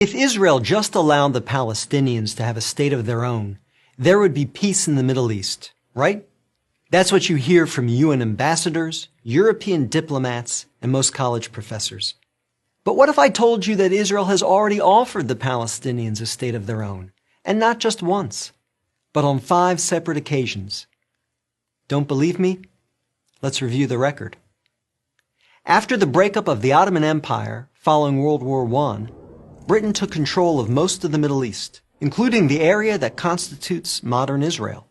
If Israel just allowed the Palestinians to have a state of their own, there would be peace in the Middle East, right? That's what you hear from UN ambassadors, European diplomats, and most college professors. But what if I told you that Israel has already offered the Palestinians a state of their own, and not just once, but on 5 separate occasions? Don't believe me? Let's review the record. After the breakup of the Ottoman Empire following World War I, Britain took control of most of the Middle East, including the area that constitutes modern Israel.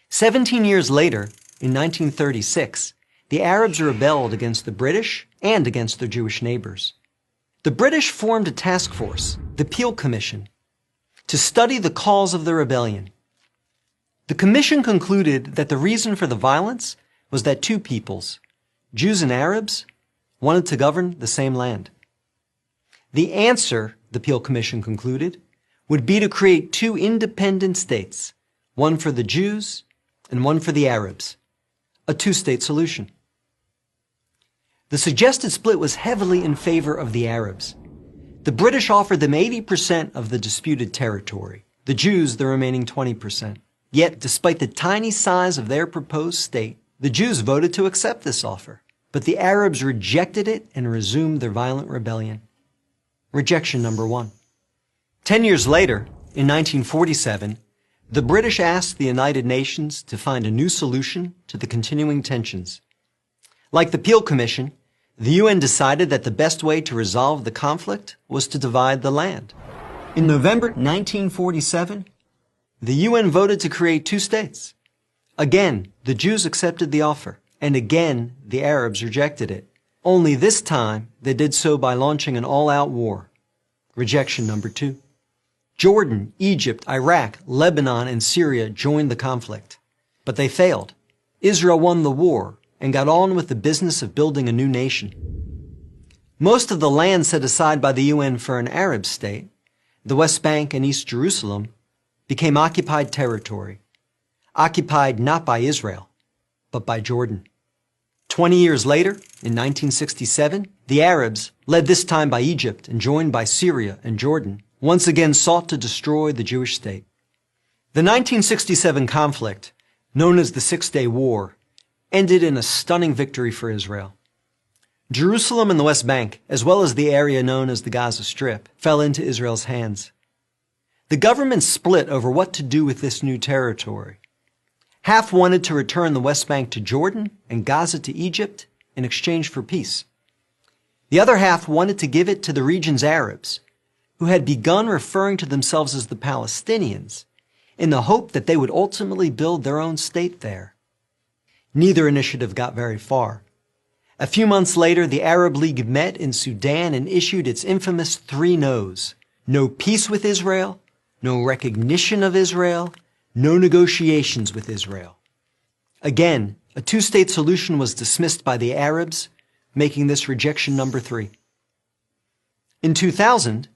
17 years later, in 1936, the Arabs rebelled against the British and against their Jewish neighbors. The British formed a task force, the Peel Commission, to study the cause of the rebellion. The commission concluded that the reason for the violence was that 2 peoples, Jews and Arabs, wanted to govern the same land. The answer, the Peel Commission concluded, would be to create 2 independent states, one for the Jews and one for the Arabs, a 2-state solution. The suggested split was heavily in favor of the Arabs. The British offered them 80% of the disputed territory, the Jews the remaining 20%. Yet, despite the tiny size of their proposed state, the Jews voted to accept this offer. But the Arabs rejected it and resumed their violent rebellion. Rejection number 1. 10 years later, in 1947, the British asked the United Nations to find a new solution to the continuing tensions. Like the Peel Commission, the UN decided that the best way to resolve the conflict was to divide the land. In November 1947, the UN voted to create 2 states. Again, the Jews accepted the offer, and again, the Arabs rejected it. Only this time, they did so by launching an all-out war. Rejection number 2. Jordan, Egypt, Iraq, Lebanon, and Syria joined the conflict. But they failed. Israel won the war and got on with the business of building a new nation. Most of the land set aside by the UN for an Arab state, the West Bank and East Jerusalem, became occupied territory. Occupied not by Israel, but by Jordan. 20 years later, in 1967, the Arabs, led this time by Egypt and joined by Syria and Jordan, once again sought to destroy the Jewish state. The 1967 conflict, known as the Six-Day War, ended in a stunning victory for Israel. Jerusalem and the West Bank, as well as the area known as the Gaza Strip, fell into Israel's hands. The government split over what to do with this new territory. Half wanted to return the West Bank to Jordan and Gaza to Egypt in exchange for peace. The other half wanted to give it to the region's Arabs, who had begun referring to themselves as the Palestinians, in the hope that they would ultimately build their own state there. Neither initiative got very far. A few months later, the Arab League met in Sudan and issued its infamous 3 no's. No peace with Israel, no recognition of Israel, no negotiations with Israel. Again, a 2-state solution was dismissed by the Arabs, making this rejection number 3. In 2000,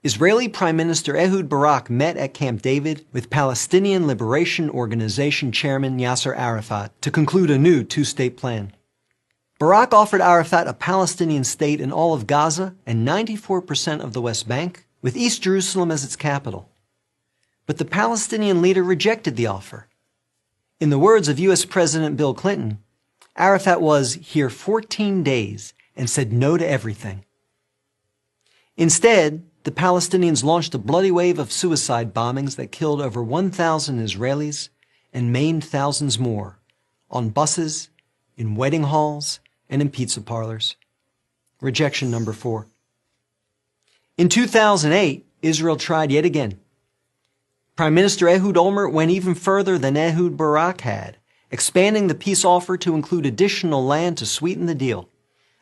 Israeli Prime Minister Ehud Barak met at Camp David with Palestinian Liberation Organization Chairman Yasser Arafat to conclude a new 2-state plan. Barak offered Arafat a Palestinian state in all of Gaza and 94% of the West Bank, with East Jerusalem as its capital. But the Palestinian leader rejected the offer. In the words of U.S. President Bill Clinton, Arafat was here 14 days and said no to everything. Instead, the Palestinians launched a bloody wave of suicide bombings that killed over 1,000 Israelis and maimed thousands more on buses, in wedding halls, and in pizza parlors. Rejection number 4. In 2008, Israel tried yet again. Prime Minister Ehud Olmert went even further than Ehud Barak had, expanding the peace offer to include additional land to sweeten the deal.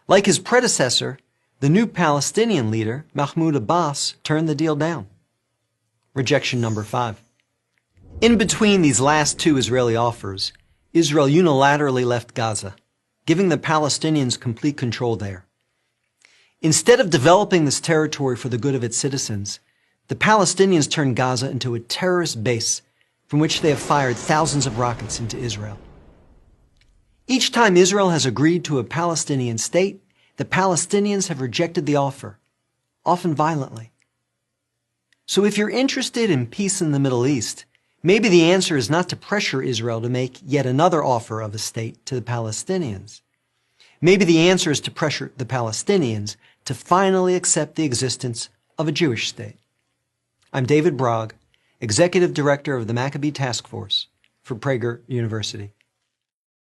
Like his predecessor, the new Palestinian leader, Mahmoud Abbas, turned the deal down. Rejection number 5. In between these last 2 Israeli offers, Israel unilaterally left Gaza, giving the Palestinians complete control there. Instead of developing this territory for the good of its citizens, the Palestinians turned Gaza into a terrorist base from which they have fired thousands of rockets into Israel. Each time Israel has agreed to a Palestinian state, the Palestinians have rejected the offer, often violently. So if you're interested in peace in the Middle East, maybe the answer is not to pressure Israel to make yet another offer of a state to the Palestinians. Maybe the answer is to pressure the Palestinians to finally accept the existence of a Jewish state. I'm David Brog, Executive Director of the Maccabee Task Force for Prager University.